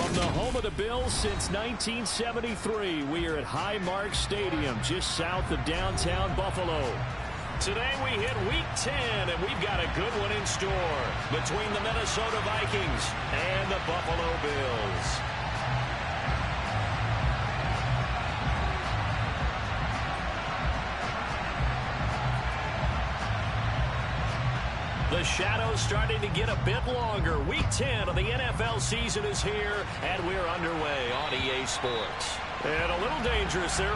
From the home of the Bills since 1973, we are at Highmark Stadium, just south of downtown Buffalo. Today we hit Week 10, and we've got a good one in store between the Minnesota Vikings and the Buffalo Bills. The shadow's starting to get a bit longer. Week 10 of the NFL season is here, and we're underway on EA Sports. And a little dangerous there.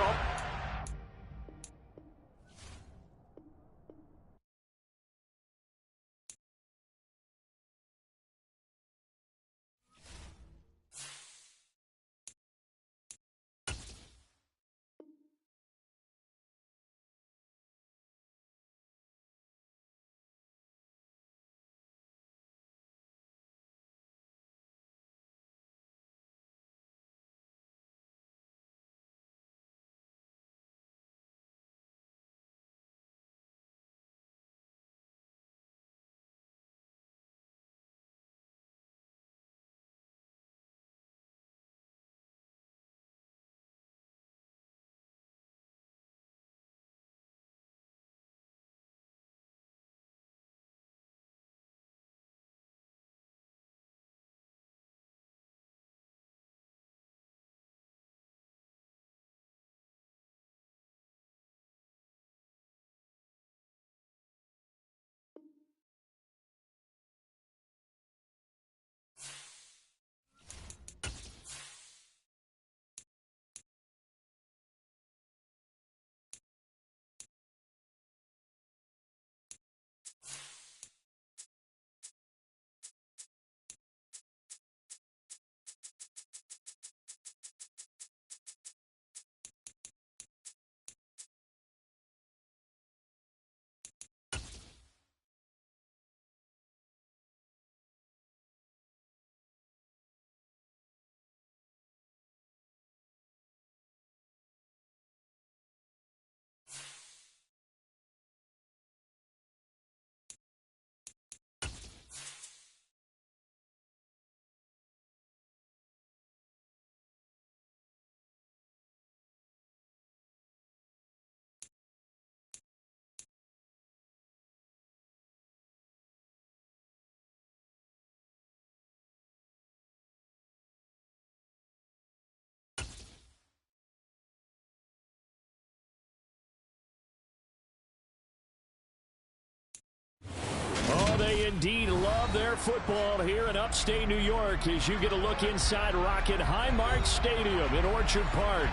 Oh, they indeed love their football here in upstate New York as you get a look inside Rocket Highmark Stadium in Orchard Park.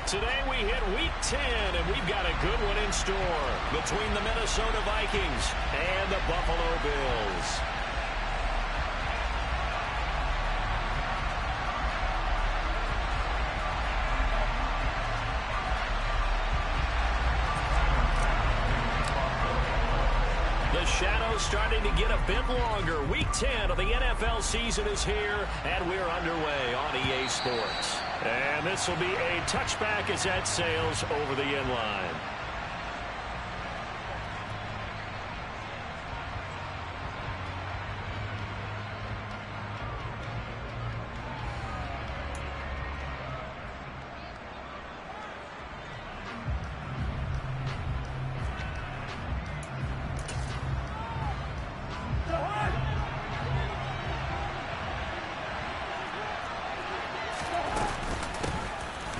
Today we hit Week 10, and we've got a good one in store between the Minnesota Vikings and the Buffalo Bills. The shadow's starting to get a bit longer. Week 10 of the NFL season is here, and we're underway on EA Sports. And this will be a touchback as that sails over the end line.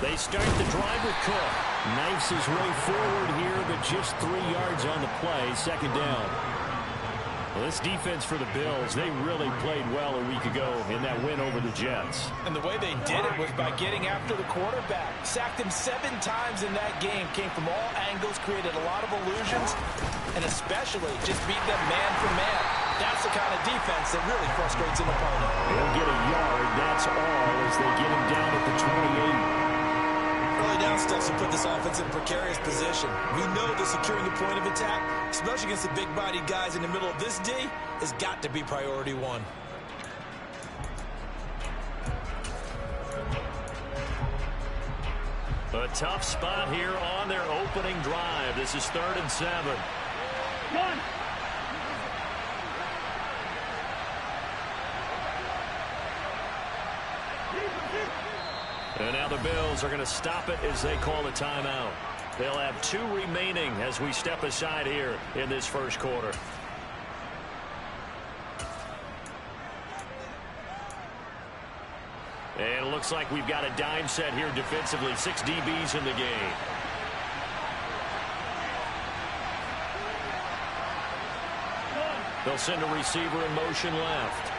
They start the drive with Cook. Knifes his way forward here, but just 3 yards on the play. Second down. Well, this defense for the Bills, they really played well a week ago in that win over the Jets. And the way they did it was by getting after the quarterback. Sacked him 7 times in that game. Came from all angles, created a lot of illusions, and especially just beat them man for man. That's the kind of defense that really frustrates an opponent. They'll get a yard, that's all, as they get him down at the 28. Early down steps will put this offense in a precarious position. We know that securing a point of attack, especially against the big-bodied guys in the middle of this D, has got to be priority one. A tough spot here on their opening drive. This is 3rd and 7. One. And now the Bills are going to stop it as they call a timeout. They'll have 2 remaining as we step aside here in this first quarter. And it looks like we've got a dime set here defensively. 6 DBs in the game. They'll send a receiver in motion left.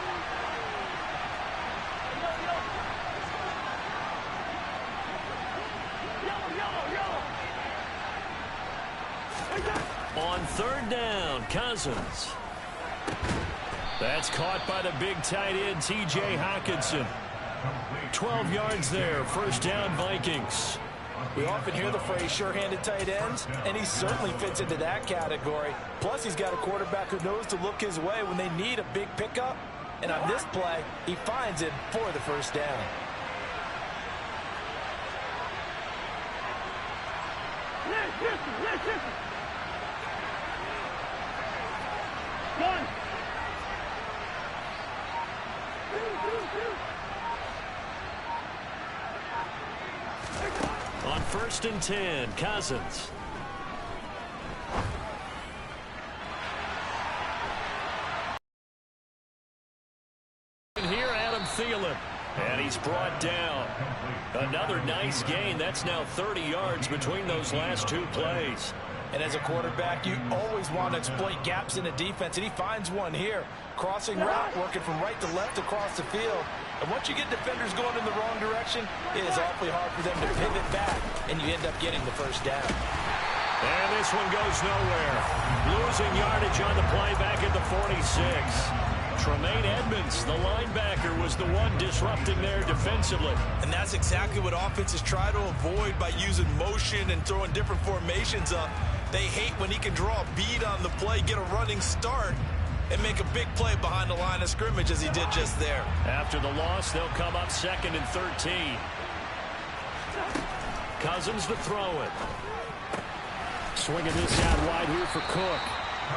On 3rd down, Cousins. That's caught by the big tight end, T.J. Hockenson. 12 yards there. 1st down, Vikings. We often hear the phrase sure-handed tight ends, and he certainly fits into that category. Plus, he's got a quarterback who knows to look his way when they need a big pickup. And on this play, he finds it for the 1st down. On 1st and 10, Cousins. And here, Adam Thielen. And he's brought down. Another nice gain. That's now 30 yards between those last 2 plays. And as a quarterback, you always want to exploit gaps in the defense, and he finds one here. Crossing route, working from right to left across the field. And once you get defenders going in the wrong direction, it is awfully hard for them to pivot back, and you end up getting the 1st down. And this one goes nowhere. Losing yardage on the play back at the 46. Tremaine Edmonds, the linebacker, was the one disrupting there defensively. And that's exactly what offenses try to avoid by using motion and throwing different formations up. They hate when he can draw a bead on the play, get a running start, and make a big play behind the line of scrimmage as he did just there. After the loss, they'll come up 2nd and 13. Cousins to throw it. Swinging this out wide here for Cook.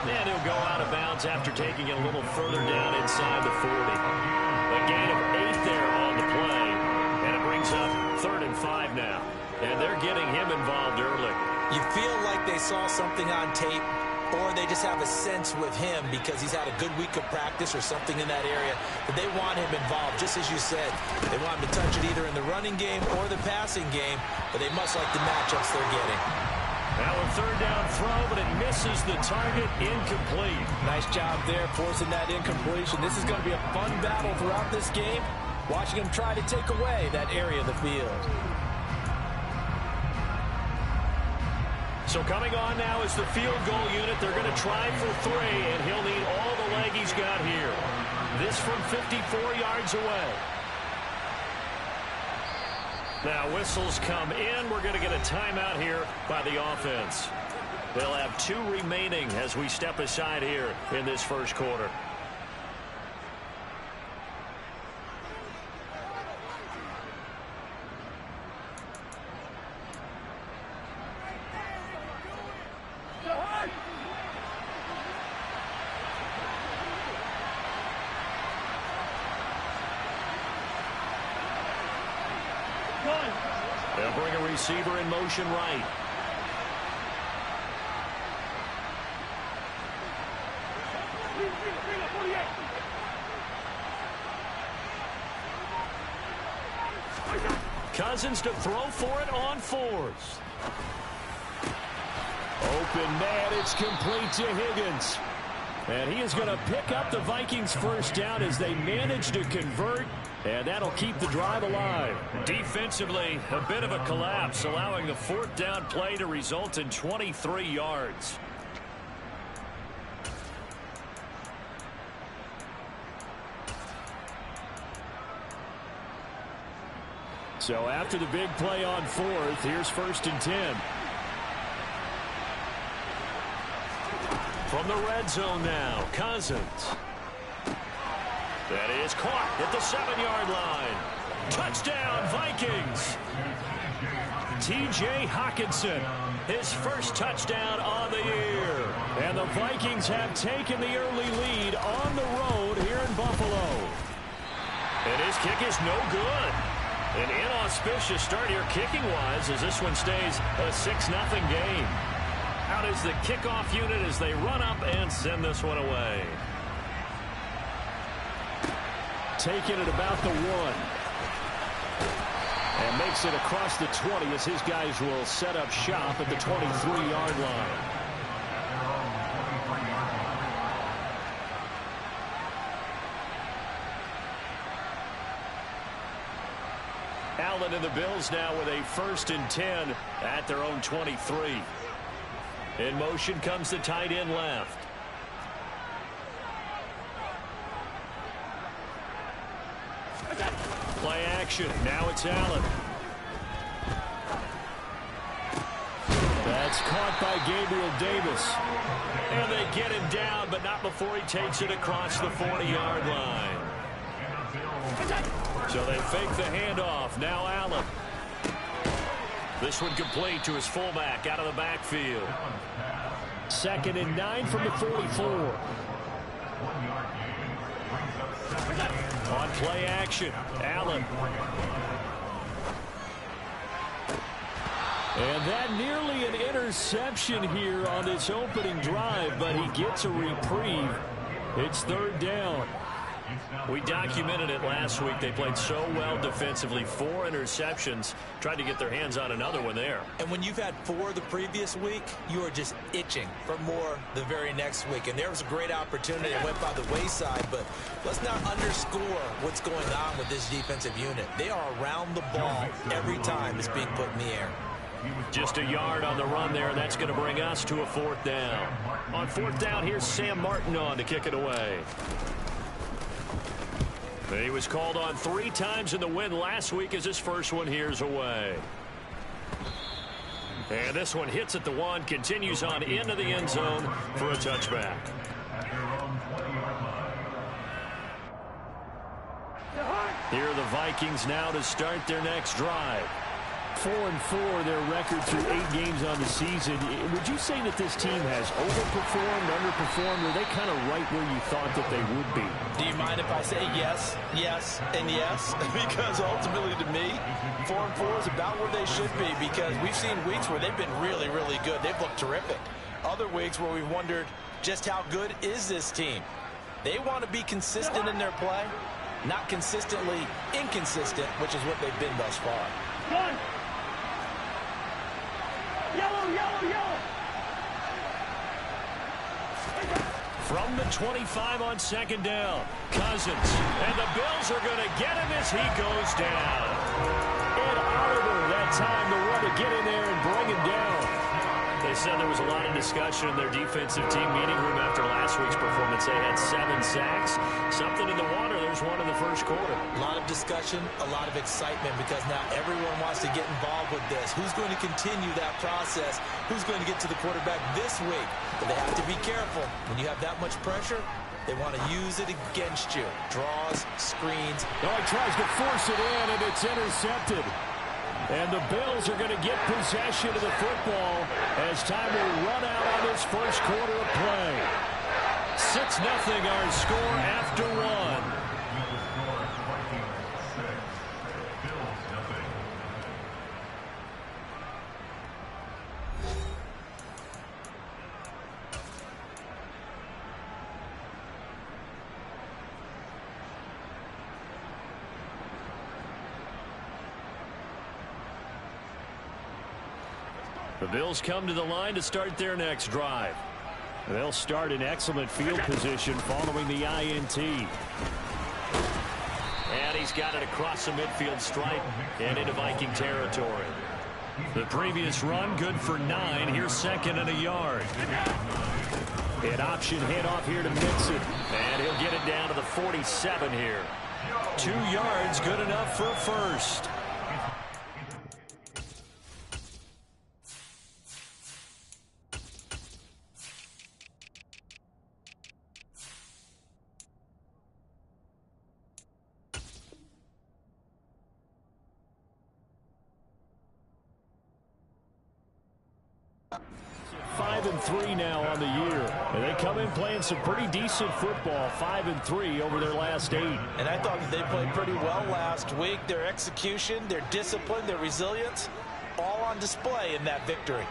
And he'll go out of bounds after taking it a little further down inside the 40. A gain of 8 there on the play. And it brings up 3rd and 5 now. And they're getting him involved early. You feel like they saw something on tape, or they just have a sense with him because he's had a good week of practice or something in that area that they want him involved, just as you said. They want him to touch it either in the running game or the passing game, but they must like the matchups they're getting. Now a 3rd down throw, but it misses the target. Incomplete. Nice job there forcing that incompletion. This is going to be a fun battle throughout this game, watching him try to take away that area of the field. So coming on now is the field goal unit. They're going to try for 3, and he'll need all the leg he's got here. This from 54 yards away. Now whistles come in. We're going to get a timeout here by the offense. They'll have 2 remaining as we step aside here in this first quarter. They'll bring a receiver in motion right. Cousins to throw for it on 4th. Open man, it's complete to Higgins. And he is going to pick up the Vikings' 1st down as they manage to convert. And that'll keep the drive alive. Defensively, a bit of a collapse, allowing the 4th down play to result in 23 yards. So after the big play on 4th, here's 1st and 10. From the red zone now, Cousins. That is caught at the 7-yard line. Touchdown, Vikings. T.J. Hockenson, his 1st touchdown on the year. And the Vikings have taken the early lead on the road here in Buffalo. And his kick is no good. An inauspicious start here kicking-wise as this one stays a 6-0 game. Out is the kickoff unit as they run up and send this one away. Taking it about the 1. And makes it across the 20 as his guys will set up shop at the 23-yard line. Allen and the Bills now with a 1st and 10 at their own 23. In motion comes the tight end left. Play action. Now it's Allen. That's caught by Gabriel Davis. And they get him down, but not before he takes it across the 40-yard line. So they fake the handoff. Now Allen. This one complete to his fullback out of the backfield. 2nd and 9 from the 44. On play action, Allen. And that nearly an interception here on this opening drive, but he gets a reprieve. It's 3rd down. We documented it last week. They played so well defensively. 4 interceptions. Tried to get their hands on another one there. And when you've had 4 the previous week, you are just itching for more the very next week. And there was a great opportunity that went by the wayside. But let's not underscore what's going on with this defensive unit. They are around the ball every time it's being put in the air. Just a yard on the run there. That's going to bring us to a 4th down. On 4th down, here's Sam Martin on to kick it away. He was called on 3 times in the win last week as his first one here's away. And this one hits at the 1, continues on into the end zone for a touchback. Here are the Vikings now to start their next drive. 4-4 their record through 8 games on the season. Would you say that this team has overperformed, underperformed, or are they kind of right where you thought that they would be? Do you mind if I say yes, yes, and yes? Because ultimately to me, 4-4 is about where they should be, because we've seen weeks where they've been really, really good. They've looked terrific. Other weeks where we've wondered just how good is this team. They want to be consistent in their play, not consistently inconsistent, which is what they've been thus far. One. Yellow, yellow, yellow. From the 25 on 2nd down, Cousins. And the Bills are going to get him as he goes down. And Oliver that time to run to get in there and bring him down. They said there was a lot of discussion in their defensive team meeting room after last week's performance. They had 7 sacks. Something in the water. There's one in the first quarter. A lot of discussion, a lot of excitement, because now everyone wants to get involved with this. Who's going to continue that process? Who's going to get to the quarterback this week? But they have to be careful. When you have that much pressure, they want to use it against you. Draws, screens. Oh, he tries to force it in, and it's intercepted. And the Bills are going to get possession of the football as time will run out on this first quarter of play. 6-0 our score after 1. The Bills come to the line to start their next drive. They'll start in excellent field position following the INT. And he's got it across the midfield stripe and into Viking territory. The previous run good for 9. Here's 2nd and a yard. An option handoff here to Mixon. And he'll get it down to the 47 here. 2 yards, good enough for a first. 5-3 now on the year. And they come in playing some pretty decent football, 5-3 over their last 8. And I thought that they played pretty well last week. Their execution, their discipline, their resilience, all on display in that victory.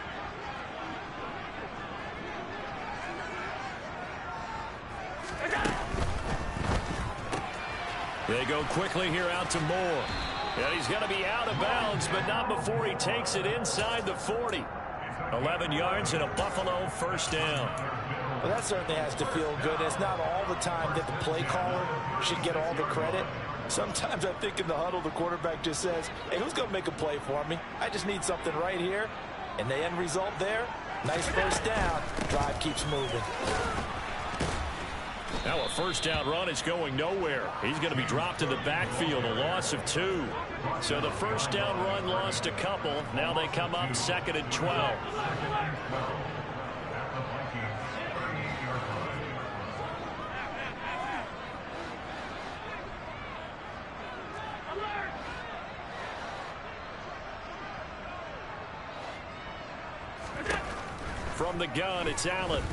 They go quickly here out to Moore. And he's going to be out of bounds, but not before he takes it inside the 40. 11 yards and a Buffalo first down. Well, that certainly has to feel good. It's not all the time that the play caller should get all the credit. Sometimes I think in the huddle, the quarterback just says, hey, who's going to make a play for me? I just need something right here. And the end result there, nice first down. Drive keeps moving. Now a first down run is going nowhere. He's going to be dropped in the backfield, a loss of 2. So the first down run lost a couple. Now they come up 2nd and 12. From the gun, it's Allen.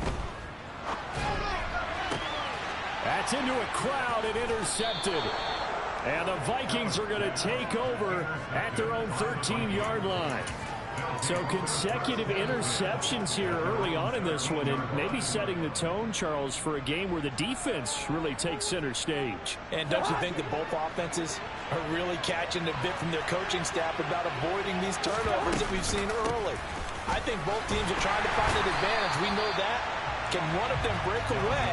That's into a crowd and intercepted. And the Vikings are going to take over at their own 13-yard line. So consecutive interceptions here early on in this one, and maybe setting the tone, Charles, for a game where the defense really takes center stage. And don't you think that both offenses are really catching a bit from their coaching staff about avoiding these turnovers that we've seen early? I think both teams are trying to find an advantage. We know that. Can one of them break away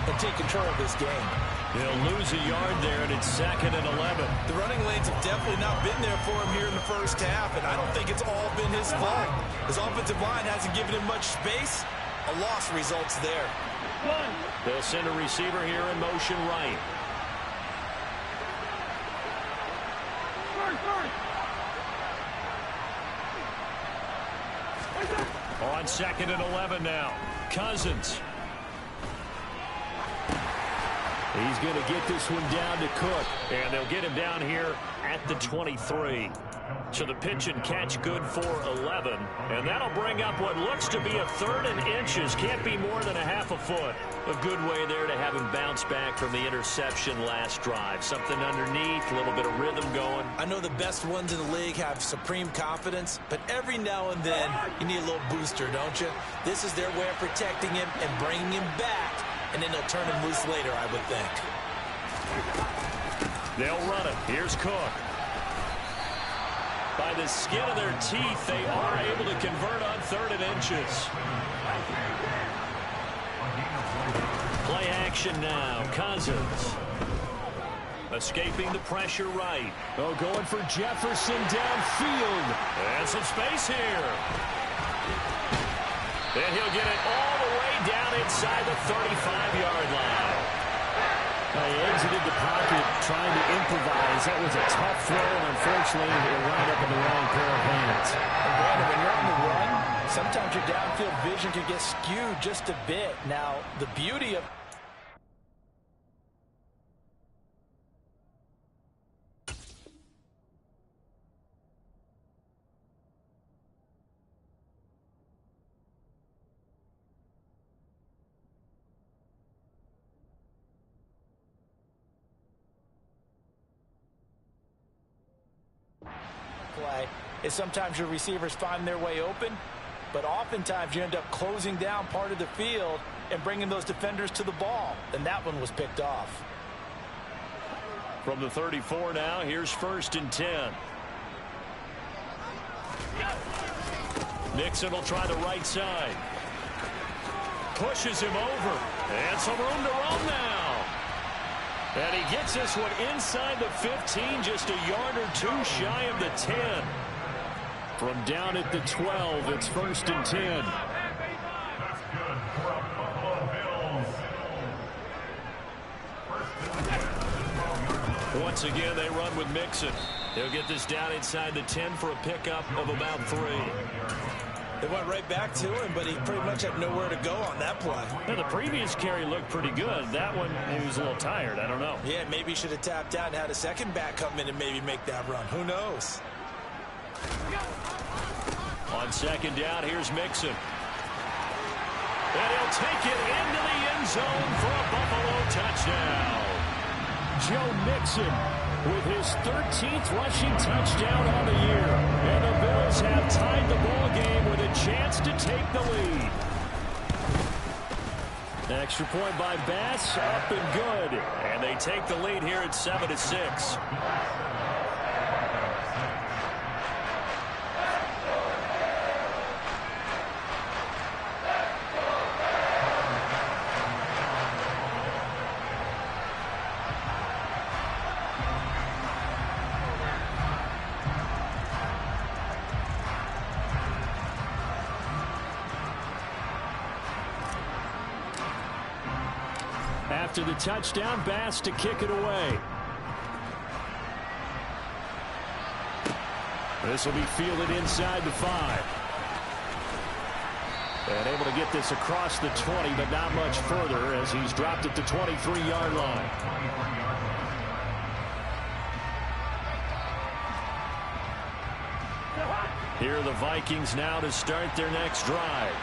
and take control of this game? They'll lose a yard there, and it's 2nd and 11. The running lanes have definitely not been there for him here in the first half, and I don't think it's all been his fault. His offensive line hasn't given him much space. A loss results there. They'll send a receiver here in motion right. On 2nd and 11 now. Cousins. He's going to get this one down to Cook. And they'll get him down here at the 23. So the pitch and catch good for 11. And that'll bring up what looks to be a 3rd and inches. Can't be more than a half a foot. A good way there to have him bounce back from the interception last drive. Something underneath, a little bit of rhythm going. I know the best ones in the league have supreme confidence, but every now and then you need a little booster, don't you? This is their way of protecting him and bringing him back, and then they'll turn him loose later, I would think. They'll run it. Here's Cook. By the skin of their teeth, they are able to convert on 3rd and inches. Play action now. Cousins. Escaping the pressure right. Oh, going for Jefferson downfield. And some space here. And he'll get it all the way down inside the 35-yard line. He exited the pocket trying to improvise. That was a tough throw, and unfortunately, it wound up in the wrong pair of hands. And Brandon, when you're on the run, sometimes your downfield vision can get skewed just a bit. Now, the beauty of play is sometimes your receivers find their way open, but oftentimes you end up closing down part of the field and bringing those defenders to the ball, and that one was picked off. From the 34 now, here's 1st and 10. Nixon will try the right side. Pushes him over, and some room to run now. And he gets this one inside the 15, just a yard or 2 shy of the 10. From down at the 12, it's 1st and 10. Once again, they run with Mixon. They'll get this down inside the 10 for a pickup of about 3. They went right back to him, but he pretty much had nowhere to go on that play. Now, the previous carry looked pretty good. That one, he was a little tired. I don't know. Yeah, maybe he should have tapped out and had a second back come in and maybe make that run. Who knows? On 2nd down, here's Mixon. And he'll take it into the end zone for a Buffalo touchdown. Joe Mixon with his 13th rushing touchdown on the year. And the Bills have tied the ball game with a chance to take the lead. Extra point by Bass, up and good. And they take the lead here at 7-6. After the touchdown, Bass to kick it away. This will be fielded inside the 5. And able to get this across the 20, but not much further as he's dropped at the 23-yard line. Here are the Vikings now to start their next drive.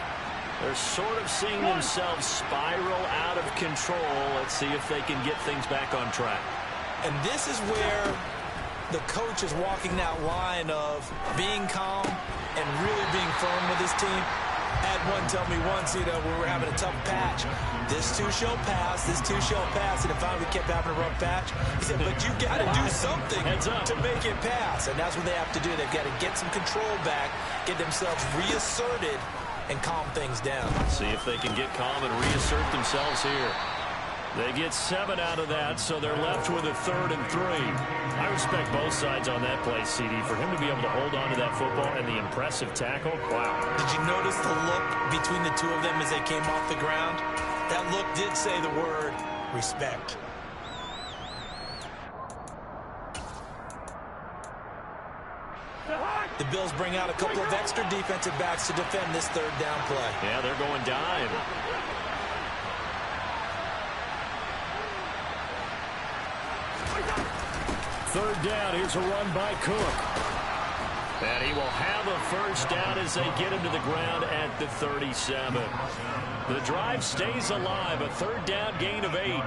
They're sort of seeing themselves spiral out of control. Let's see if they can get things back on track. And this is where the coach is walking that line of being calm and really being firm with his team. I had one tell me once, when we were having a tough patch, this too shall pass, this too shall pass. And if finally we kept having a rough patch, he said, but you got to do something to make it pass. And that's what they have to do. They've got to get some control back, get themselves reasserted, and calm things down. See if they can get calm and reassert themselves here. They get 7 out of that, so they're left with a 3rd and 3. I respect both sides on that play, CD. For him to be able to hold on to that football and the impressive tackle, wow. Did you notice the look between the two of them as they came off the ground? That look did say the word respect. The Bills bring out a couple of extra defensive backs to defend this 3rd down play. Yeah, they're going dime. Third down, here's a run by Cook. And he will have a first down as they get him to the ground at the 37. The drive stays alive, a 3rd down gain of 8.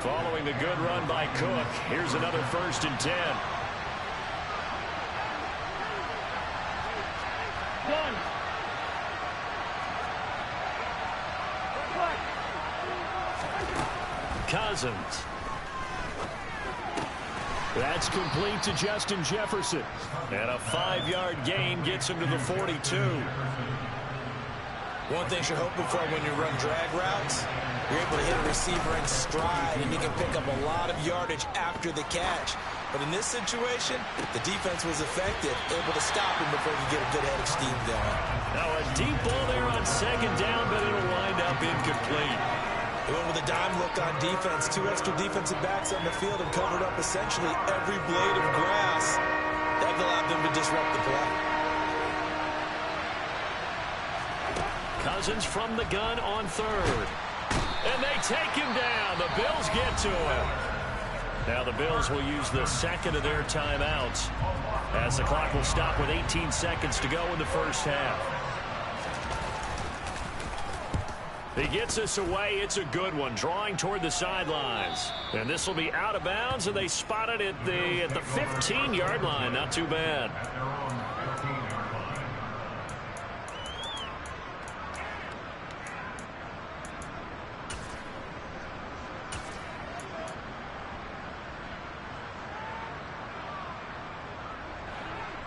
Following the good run by Cook, here's another 1st and 10. Cousins. That's complete to Justin Jefferson. And a 5-yard gain gets him to the 42. One thing you're hoping for when you run drag routes, you're able to hit a receiver in stride, and you can pick up a lot of yardage after the catch. But in this situation, the defense was effective, able to stop him before he could get a good head of steam going. Now a deep ball there on 2nd down, but it'll wind up incomplete. They went with a dime look on defense. 2 extra defensive backs on the field and covered up essentially every blade of grass. That allowed them to disrupt the play. Cousins from the gun on 3rd. And they take him down. The Bills get to him. Now the Bills will use the 2nd of their timeouts as the clock will stop with 18 seconds to go in the first half. He gets us away. It's a good one, drawing toward the sidelines. And this will be out of bounds, and they spot it at the 15-yard line. Not too bad.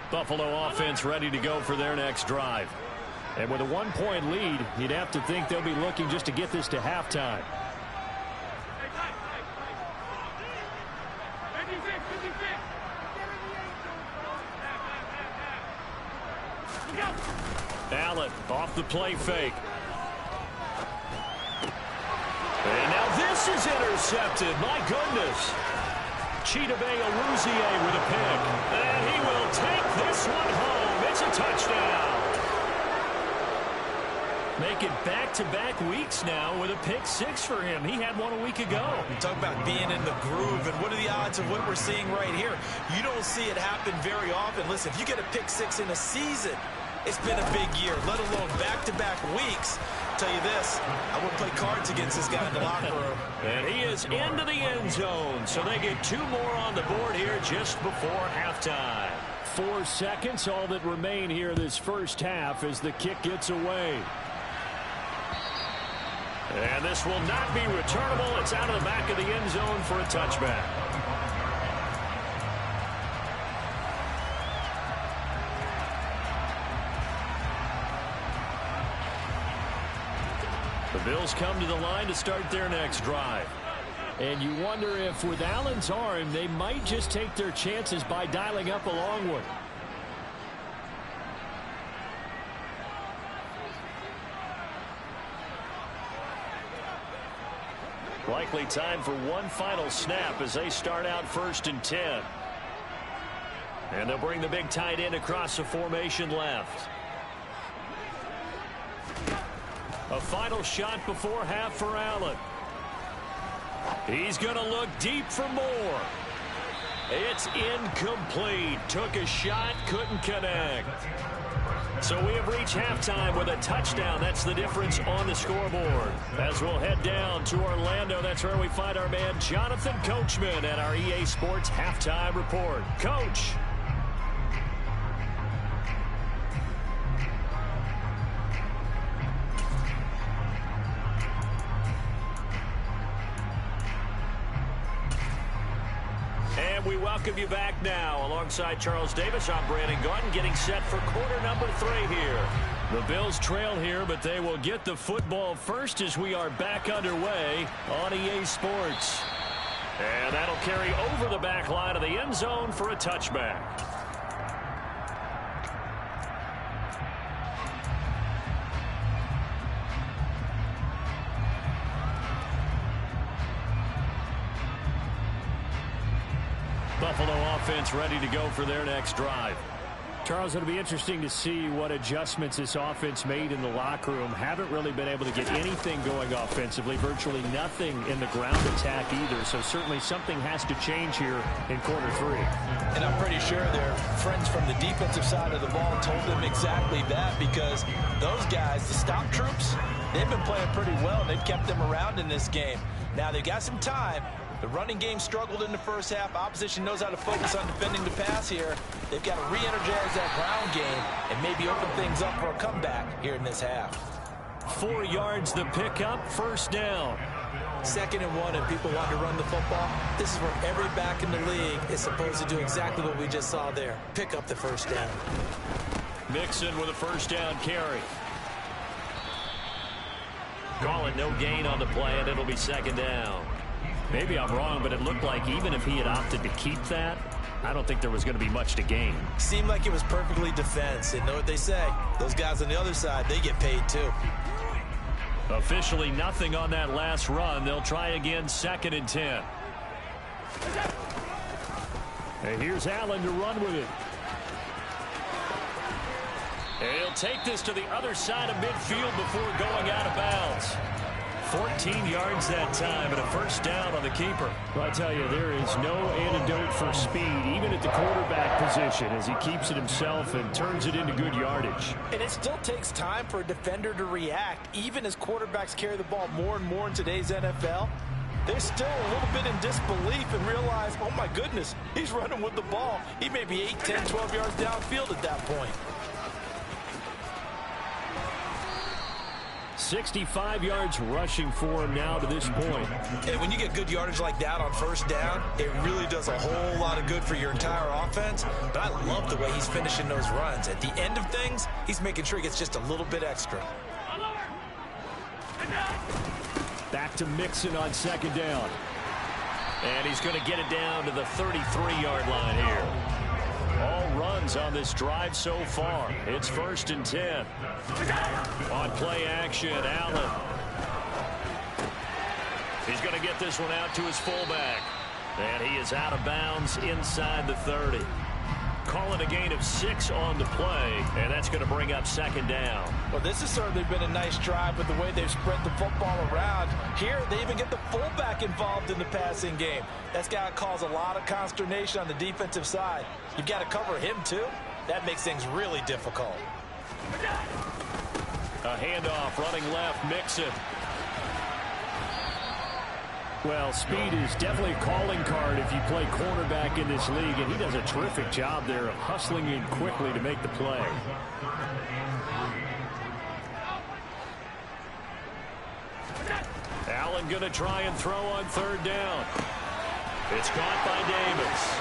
Buffalo offense ready to go for their next drive. And with a 1-point lead, you'd have to think they'll be looking just to get this to halftime. Allen off the play fake. And now this is intercepted. My goodness. Chidobe Awuzie with a pick. And he will take this one home. It's a touchdown. Make it back-to-back weeks now with a pick 6 for him. He had one a week ago. Talk about being in the groove, and what are the odds of what we're seeing right here? You don't see it happen very often. Listen, if you get a pick 6 in a season, It's been a big year, let alone back-to-back weeks. I'll tell you this, I would play cards against this guy in the locker room. And he is into the end zone, so they get 2 more on the board here just before halftime. 4 seconds, all that remain here this first half as the kick gets away. And this will not be returnable. It's out of the back of the end zone for a touchback. The Bills come to the line to start their next drive. And you wonder if with Allen's arm, they might just take their chances by dialing up a long one. Likely time for one final snap as they start out 1st and 10. And they'll bring the big tight end across the formation left. A final shot before half for Allen. He's going to look deep for more. It's incomplete. Took a shot, couldn't connect. So we have reached halftime with a touchdown. That's the difference on the scoreboard. As we'll head down to Orlando, that's where we find our man Jonathan Coachman at our EA Sports Halftime Report. Coach. And we welcome you back now. Alongside Charles Davis, I'm Brandon Gordon, getting set for quarter number 3 here. The Bills trail here, but they will get the football first as we are back underway on EA Sports. And that'll carry over the back line of the end zone for a touchback. Buffalo offense ready to go for their next drive. Charles, it'll be interesting to see what adjustments this offense made in the locker room. Haven't really been able to get anything going offensively, virtually nothing in the ground attack either. So certainly something has to change here in quarter 3. And I'm pretty sure their friends from the defensive side of the ball told them exactly that, because those guys, the stop troops, they've been playing pretty well. They've kept them around in this game. Now they've got some time. The running game struggled in the first half. Opposition knows how to focus on defending the pass here. They've got to re-energize that ground game and maybe open things up for a comeback here in this half. 4 yards the pickup, 1st down. 2nd and 1, and people want to run the football. This is where every back in the league is supposed to do exactly what we just saw there. Pick up the 1st down. Mixon with a 1st down carry. Call it no gain on the play, and it'll be 2nd down. Maybe I'm wrong, but it looked like even if he had opted to keep that, I don't think there was going to be much to gain. Seemed like it was perfectly defense. And know what they say? Those guys on the other side, they get paid too. Officially nothing on that last run. They'll try again, 2nd and 10. And here's Allen to run with it. And he'll take this to the other side of midfield before going out of bounds. 14 yards that time and a 1st down on the keeper. Well, I tell you, there is no antidote for speed, even at the quarterback position, as he keeps it himself and turns it into good yardage. And it still takes time for a defender to react, even as quarterbacks carry the ball more and more in today's NFL. They're still a little bit in disbelief and realize, oh my goodness, he's running with the ball. He may be 8, 10, 12 yards downfield at that point. 65 yards rushing for him now to this point. And when you get good yardage like that on 1st down, it really does a whole lot of good for your entire offense. But I love the way he's finishing those runs. At the end of things, he's making sure he gets just a little bit extra. Back to Mixon on 2nd down. And he's going to get it down to the 33-yard line here. All runs on this drive so far. It's 1st and 10. On play action, Allen. He's going to get this one out to his fullback. And he is out of bounds inside the 30. Calling a gain of 6 on the play, and that's going to bring up 2nd down. Well, this has certainly been a nice drive with the way they've spread the football around. Here, they even get the fullback involved in the passing game. That's got to cause a lot of consternation on the defensive side. You've got to cover him, too. That makes things really difficult. A handoff, running left, Mixon. Well, speed is definitely a calling card if you play cornerback in this league, and he does a terrific job there of hustling in quickly to make the play. Allen going to try and throw on third down. It's caught by Davis.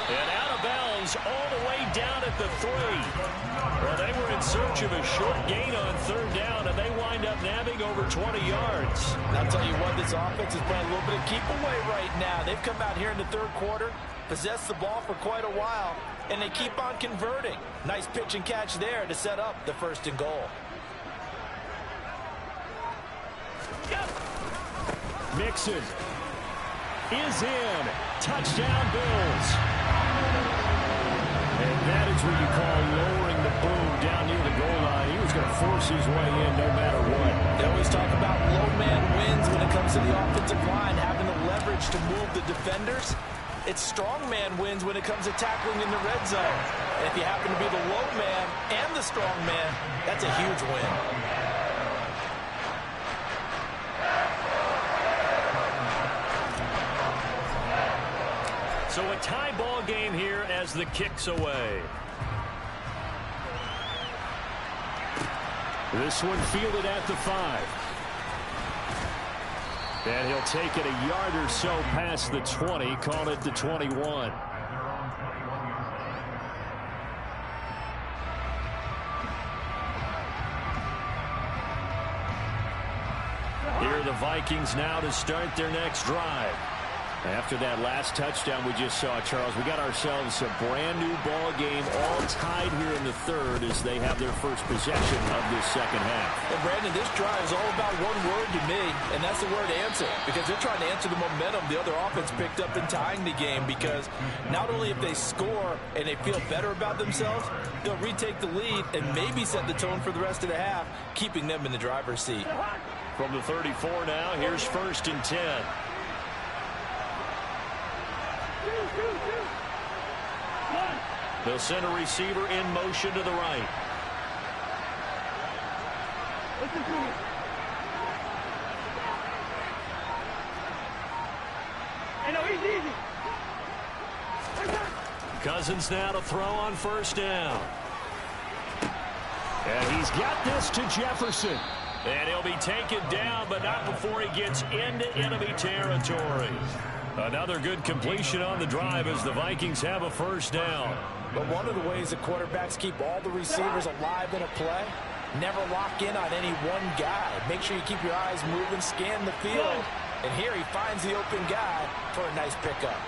And out of bounds all the way down at the 3. Well, they were in search of a short gain on third down, and they wind up nabbing over 20 yards. I'll tell you what, this offense is playing a little bit of keep away right now. They've come out here in the third quarter, possessed the ball for quite a while, and they keep on converting. Nice pitch and catch there to set up the first and goal. Mixon is in. Touchdown, Bills. And that is what you call lowering the boom down near the goal line. He was going to force his way in no matter what. They always talk about low man wins when it comes to the offensive line, having the leverage to move the defenders. It's strong man wins when it comes to tackling in the red zone. And if you happen to be the low man and the strong man, that's a huge win. So a tie ball game here as the kick's away. This one fielded at the 5. And he'll take it a yard or so past the 20, call it the 21. Here are the Vikings now to start their next drive. After that last touchdown we just saw, Charles, we got ourselves a brand new ball game, all tied here in the third as they have their first possession of this second half. Well, Brandon, this drive is all about one word to me, and that's the word answer, because they're trying to answer the momentum the other offense picked up in tying the game, because not only if they score and they feel better about themselves, they'll retake the lead and maybe set the tone for the rest of the half, keeping them in the driver's seat. From the 34 now, here's 1st and 10. They'll send a receiver in motion to the right. Cousins now to throw on first down. And he's got this to Jefferson. And he'll be taken down, but not before he gets into enemy territory. Another good completion on the drive as the Vikings have a first down. But one of the ways that quarterbacks keep all the receivers alive in a play, never lock in on any one guy. Make sure you keep your eyes moving, scan the field. And here he finds the open guy for a nice pickup.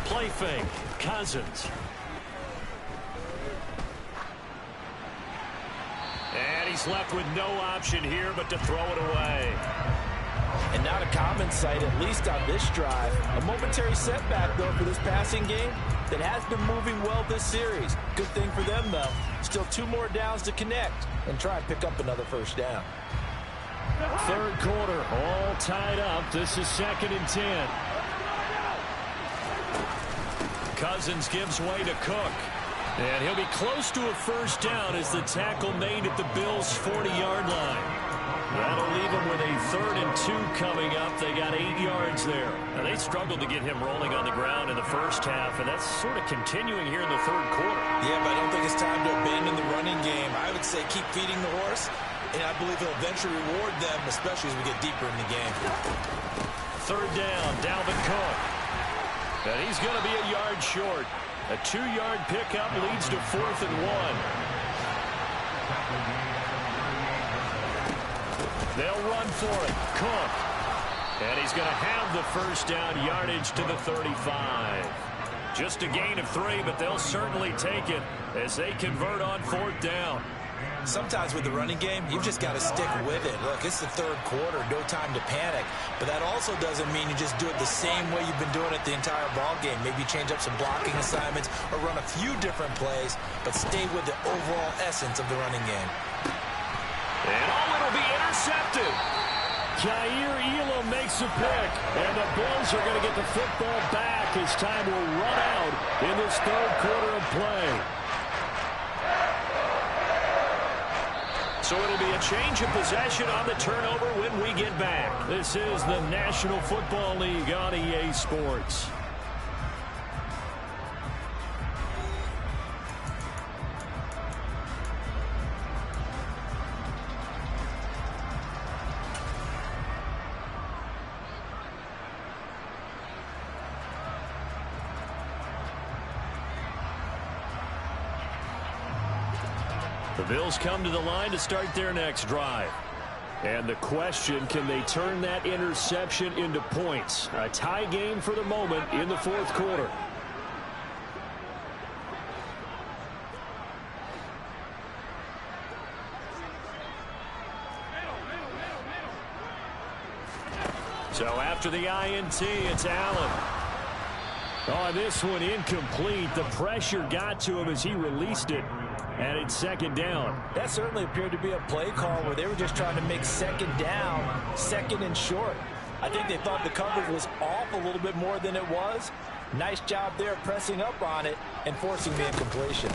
Play fake, Cousins. And he's left with no option here but to throw it away. And not a common sight, at least on this drive. A momentary setback, though, for this passing game that has been moving well this series. Good thing for them, though. Still 2 more downs to connect and try and pick up another first down. Third quarter, all tied up. This is 2nd and 10. Cousins gives way to Cook. And he'll be close to a first down as the tackle made at the Bills' 40-yard line. That'll leave them with a 3rd and 2 coming up. They got 8 yards there. Now, they struggled to get him rolling on the ground in the first half, and that's sort of continuing here in the third quarter. Yeah, but I don't think it's time to abandon the running game. I would say keep feeding the horse, and I believe he'll eventually reward them, especially as we get deeper in the game. 3rd down, Dalvin Cook. And he's going to be a yard short. A 2-yard pickup leads to 4th and 1. They'll run for it. Cook. And he's going to have the first down, yardage to the 35. Just a gain of 3, but they'll certainly take it as they convert on 4th down. Sometimes with the running game, you've just got to stick with it. Look, it's the third quarter, no time to panic. But that also doesn't mean you just do it the same way you've been doing it the entire ball game. Maybe change up some blocking assignments or run a few different plays, but stay with the overall essence of the running game. And it'll be intercepted. Kaiir Elam makes a pick, and the Bills are going to get the football back as time will run out in this third quarter of play. So it'll be a change of possession on the turnover when we get back. This is the National Football League on EA Sports. The Bills come to the line to start their next drive. And the question, can they turn that interception into points? A tie game for the moment in the fourth quarter. So after the INT, it's Allen. Oh, this one incomplete. The pressure got to him as he released it. And it's second down. That certainly appeared to be a play call where they were just trying to make second down, second and short. I think they thought the coverage was off a little bit more than it was. Nice job there pressing up on it and forcing the incompletion.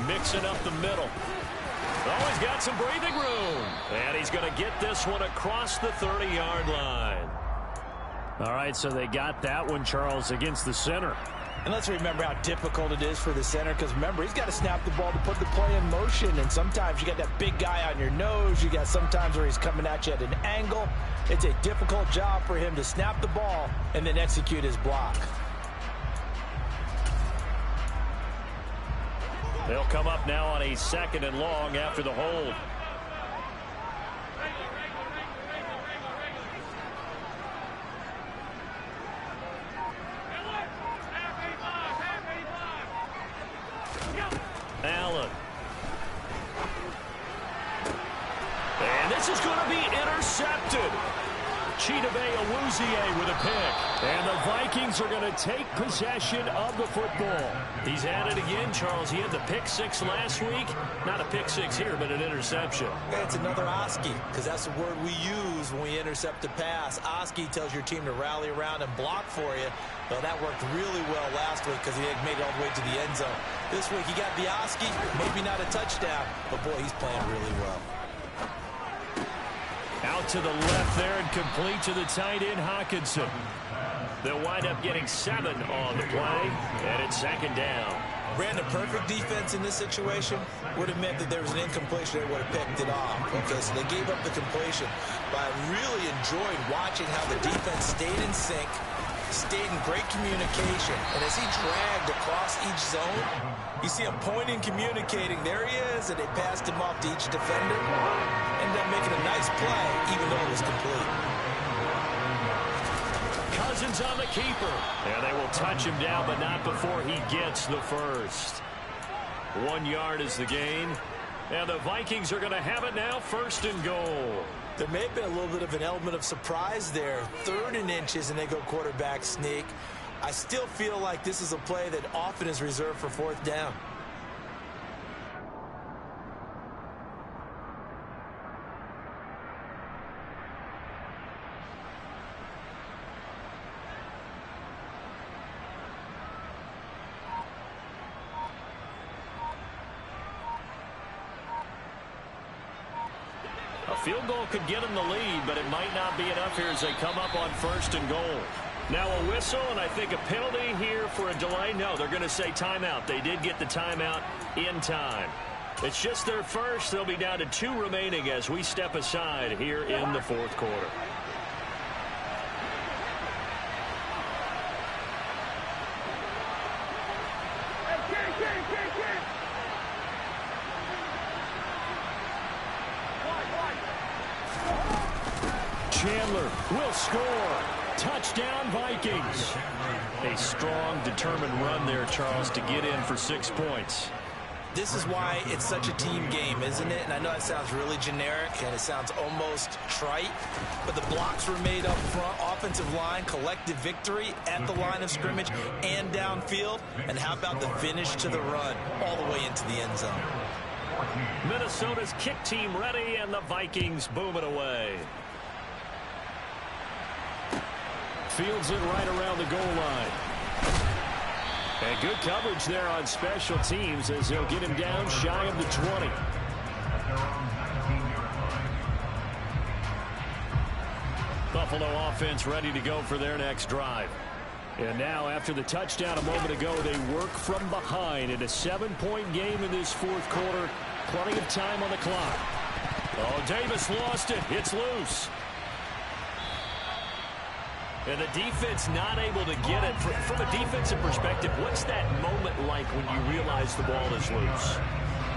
Mixing up the middle. Oh, he's got some breathing room. And he's going to get this one across the 30-yard line. All right, so they got that one, Charles, against the center. And let's remember how difficult it is for the center, because remember, he's got to snap the ball to put the play in motion, and sometimes you got that big guy on your nose. You got sometimes where he's coming at you at an angle. It's a difficult job for him to snap the ball and then execute his block. They'll come up now on a second and long after the hold. Allen. And this is going to be intercepted. Chidobe Awuzie with a pick. And the Vikings are going to take possession of the football. He's at it again, Charles. He had the pick six last week. Not a pick six here, but an interception. It's another Oski, because that's the word we use when we intercept a pass. Oski tells your team to rally around and block for you. Well, that worked really well last week because he had made it all the way to the end zone. This week he got the Oski, maybe not a touchdown, but boy, he's playing really well. Out to the left there and complete to the tight end, Hawkinson. They'll wind up getting 7 on the play, and it's second down. Brandon, perfect defense in this situation would have meant that there was an incompletion. They would have picked it off. Okay, so they gave up the completion. But I really enjoyed watching how the defense stayed in sync, stayed in great communication. And as he dragged across each zone, you see him pointing, communicating. There he is, and they passed him off to each defender. Ended up making a nice play, even though it was complete. Cousins on the keeper. And they will touch him down, but not before he gets the first. 1 yard is the gain. And the Vikings are going to have it now, first and goal. There may have been a little bit of an element of surprise there. 3rd and inches, and they go quarterback sneak. I still feel like this is a play that often is reserved for 4th down. A field goal could get them the lead, but it might not be enough here as they come up on first and goal. Now a whistle, and I think a penalty here for a delay. No, they're going to say timeout. They did get the timeout in time. It's just their first. They'll be down to 2 remaining as we step aside here in the fourth quarter. Chandler will score. Touchdown, Vikings. A strong, determined run there, Charles, to get in for 6 points. This is why it's such a team game, isn't it? And I know it sounds really generic and it sounds almost trite, but the blocks were made up front, offensive line, collective victory at the line of scrimmage and downfield. And how about the finish to the run all the way into the end zone? Minnesota's kick team ready, and the Vikings boom it away. Fields it right around the goal line. And good coverage there on special teams as they'll get him down shy of the 20. Buffalo offense ready to go for their next drive. And now, after the touchdown a moment ago, they work from behind in a 7-point game in this fourth quarter. Plenty of time on the clock. Oh, Davis lost it. It's loose. And the defense not able to get it. From a defensive perspective, what's that moment like when you realize the ball is loose?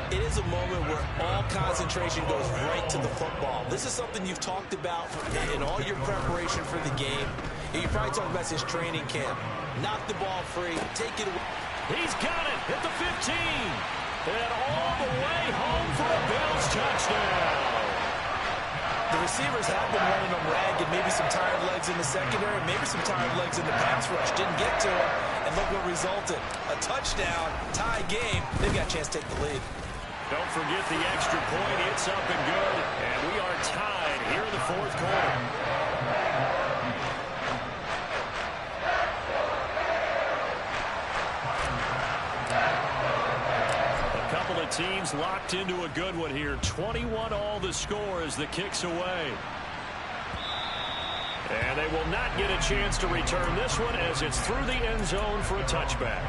It is a moment where all concentration goes right to the football. This is something you've talked about in all your preparation for the game. You probably talked about since training camp. Knock the ball free. Take it away. He's got it at the 15. And all the way home for a Bills touchdown. The receivers have been running them ragged. Maybe some tired legs in the secondary. Maybe some tired legs in the pass rush. Didn't get to it. And look what resulted. A touchdown, tie game. They've got a chance to take the lead. Don't forget the extra point. It's up and good. And we are tied here in the fourth quarter. A couple of teams locked into a good one here. 21-all the score as the kick's away. And they will not get a chance to return this one as it's through the end zone for a touchback.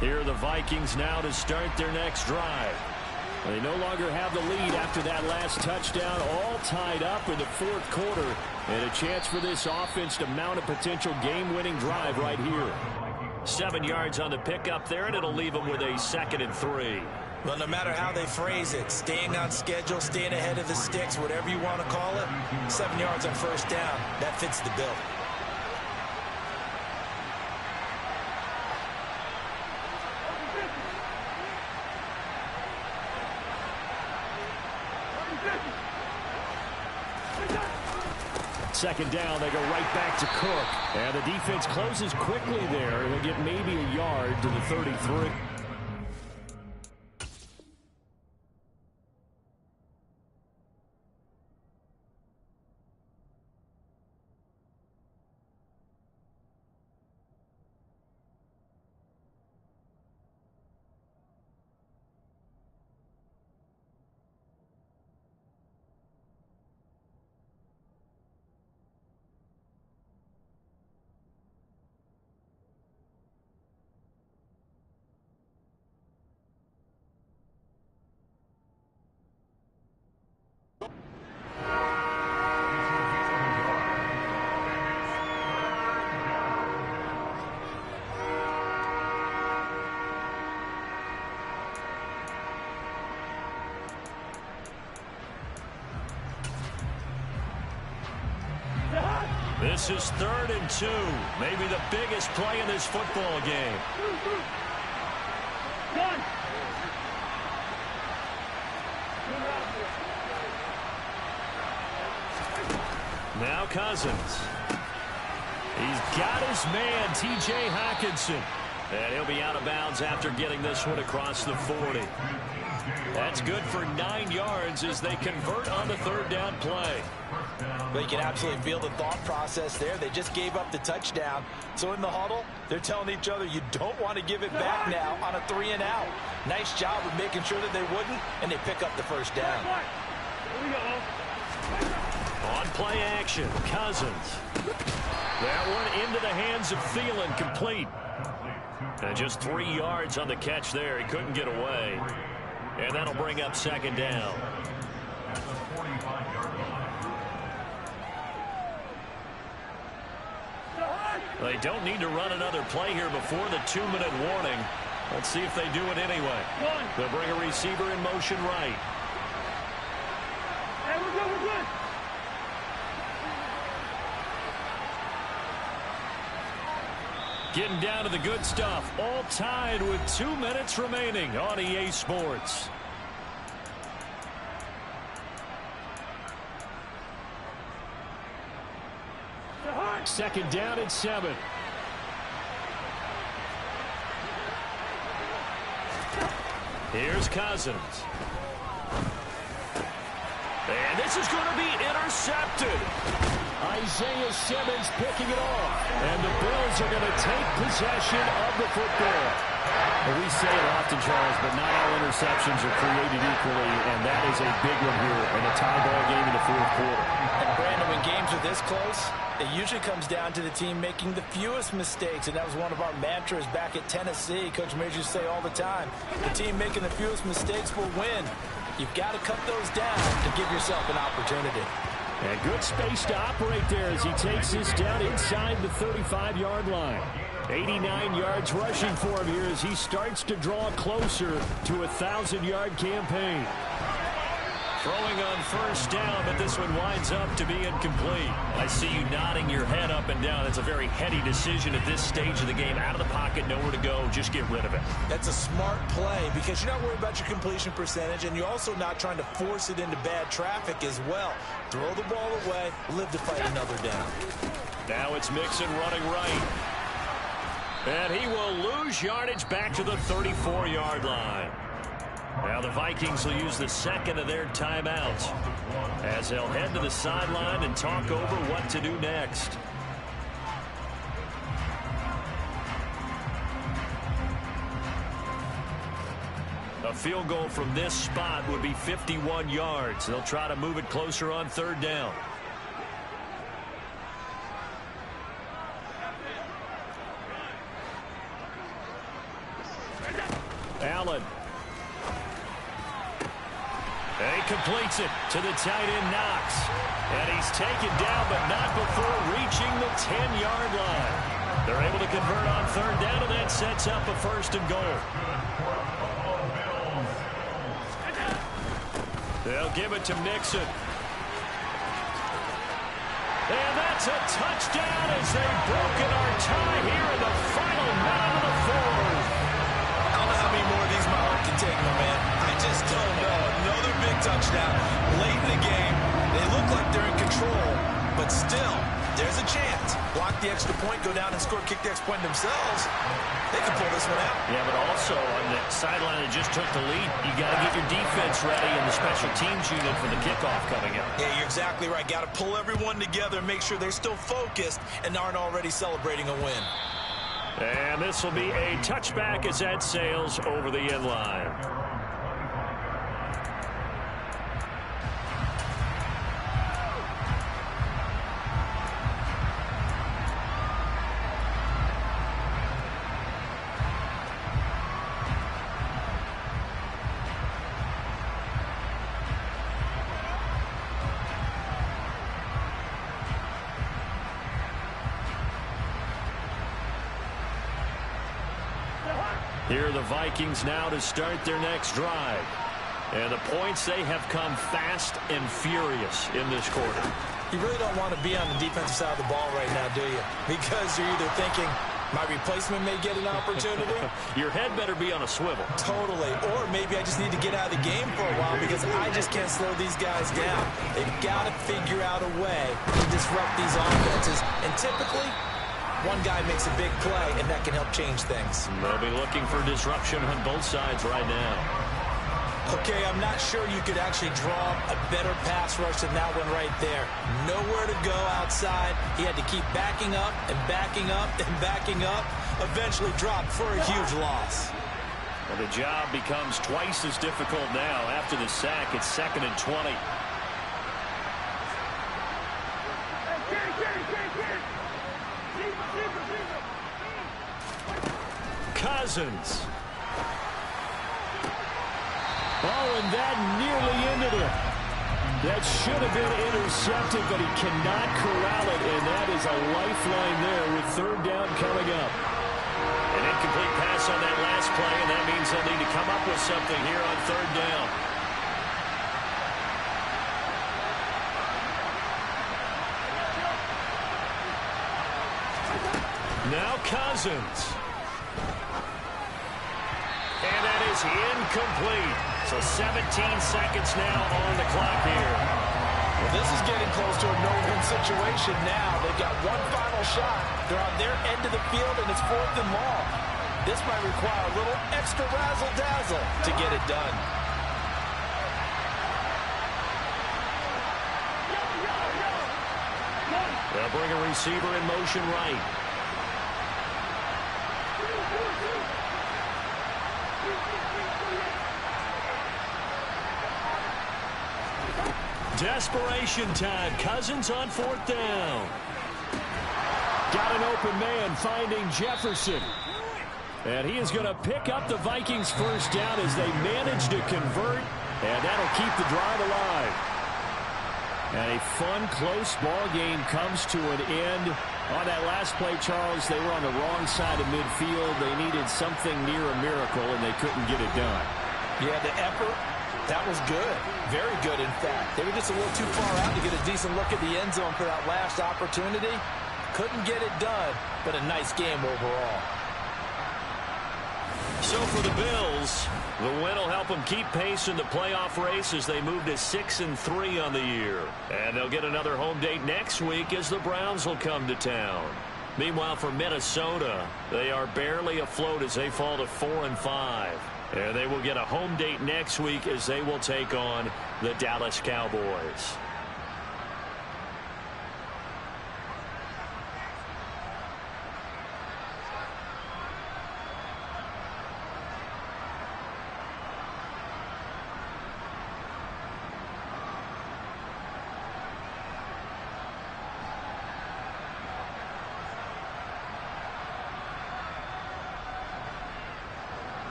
Here are the Vikings now to start their next drive. They no longer have the lead after that last touchdown, all tied up in the fourth quarter. And a chance for this offense to mount a potential game-winning drive right here. 7 yards on the pickup there, and it'll leave them with a 2nd and 3. Well, no matter how they phrase it, staying on schedule, staying ahead of the sticks, whatever you want to call it, 7 yards on first down, that fits the bill. Second down, they go right back to Cook. And the defense closes quickly there. They'll get maybe a yard to the 33. This is 3rd and 2. Maybe the biggest play in this football game. Now Cousins. He's got his man, T.J. Hockenson. And he'll be out of bounds after getting this one across the 40. That's good for 9 yards as they convert on the 3rd down play. But you can absolutely feel the thought process there. They just gave up the touchdown. So in the huddle, they're telling each other, you don't want to give it back now on a 3 and out. Nice job of making sure that they wouldn't, and they pick up the first down. On play action, Cousins. That one into the hands of Thielen, complete. And just 3 yards on the catch there. He couldn't get away. And that'll bring up 2nd down. They don't need to run another play here before the 2-minute warning. Let's see if they do it anyway. They'll bring a receiver in motion right. Hey, we're good, we're good. Getting down to the good stuff. All tied with 2 minutes remaining on EA Sports. second down and 7. Here's Cousins. And this is going to be intercepted. Isaiah Simmons picking it off. And the Bills are going to take possession of the football. Well, we say it often, Charles, but not all interceptions are created equally, and that is a big one here in a tie ball game in the fourth quarter. And Brandon, when games are this close, it usually comes down to the team making the fewest mistakes, and that was one of our mantras back at Tennessee. Coach Majors used to say all the time, the team making the fewest mistakes will win. You've got to cut those down to give yourself an opportunity. And good space to operate there as he takes this down inside the 35-yard line. 89 yards rushing for him here as he starts to draw closer to a 1,000-yard campaign. Throwing on first down, but this one winds up to be incomplete. I see you nodding your head up and down. That's a very heady decision at this stage of the game. Out of the pocket, nowhere to go. Just get rid of it. That's a smart play because you're not worried about your completion percentage, and you're also not trying to force it into bad traffic as well. Throw the ball away, live to fight another down. Now it's Mixon running right. And he will lose yardage back to the 34-yard line. Now the Vikings will use the second of their timeouts as they'll head to the sideline and talk over what to do next. A field goal from this spot would be 51 yards. They'll try to move it closer on third down. Allen. And he completes it to the tight end, Knox. And he's taken down, but not before reaching the 10-yard line. They're able to convert on third down, and that sets up a first and goal. They'll give it to Mixon. And that's a touchdown as they've broken our tie here in the final minute of the fourth. I don't know how many more of these my heart can take, my man. I just don't know. Another big touchdown late in the game. They look like they're in control, but still, there's a chance. Block the extra point, go down and score, kick the extra point themselves. They can pull this one out. Yeah, but also on the sideline that just took the lead, you got to get your defense ready and the special teams unit for the kickoff coming up. Yeah, you're exactly right. Got to pull everyone together and make sure they're still focused and aren't already celebrating a win. And this will be a touchback as that sails over the end line. Here are the Vikings now to start their next drive. And the points, they have come fast and furious in this quarter. You really don't want to be on the defensive side of the ball right now, do you? Because you're either thinking, my replacement may get an opportunity. Your head better be on a swivel. Totally. Or maybe I just need to get out of the game for a while because I just can't slow these guys down. They've got to figure out a way to disrupt these offenses. And typically, one guy makes a big play, and that can help change things. They'll be looking for disruption on both sides right now. Okay, I'm not sure you could actually draw a better pass rush than that one right there. Nowhere to go outside. He had to keep backing up and backing up and backing up. Eventually dropped for a huge loss. Well, the job becomes twice as difficult now after the sack. It's 2nd and 20. Cousins. Oh, and that nearly ended it. That should have been intercepted, but he cannot corral it, and that is a lifeline there with third down coming up. An incomplete pass on that last play, and that means they'll need to come up with something here on third down. Now Cousins. And that is incomplete. So 17 seconds now on the clock here. Well, this is getting close to a no-win situation now. They've got one final shot. They're on their end of the field, and it's 4th and long. This might require a little extra razzle-dazzle to get it done. They'll bring a receiver in motion right. Desperation time. Cousins on 4th down. Got an open man finding Jefferson. And he is going to pick up the Vikings' first down as they manage to convert. And that'll keep the drive alive. And a fun, close ball game comes to an end. On that last play, Charles, they were on the wrong side of midfield. They needed something near a miracle, and they couldn't get it done. Yeah, the effort, that was good. Very good, in fact. They were just a little too far out to get a decent look at the end zone for that last opportunity. Couldn't get it done, but a nice game overall. So for the Bills, the win will help them keep pace in the playoff race as they move to 6-3 on the year. And they'll get another home date next week as the Browns will come to town. Meanwhile, for Minnesota, they are barely afloat as they fall to 4-5. And they will get a home date next week as they will take on the Dallas Cowboys.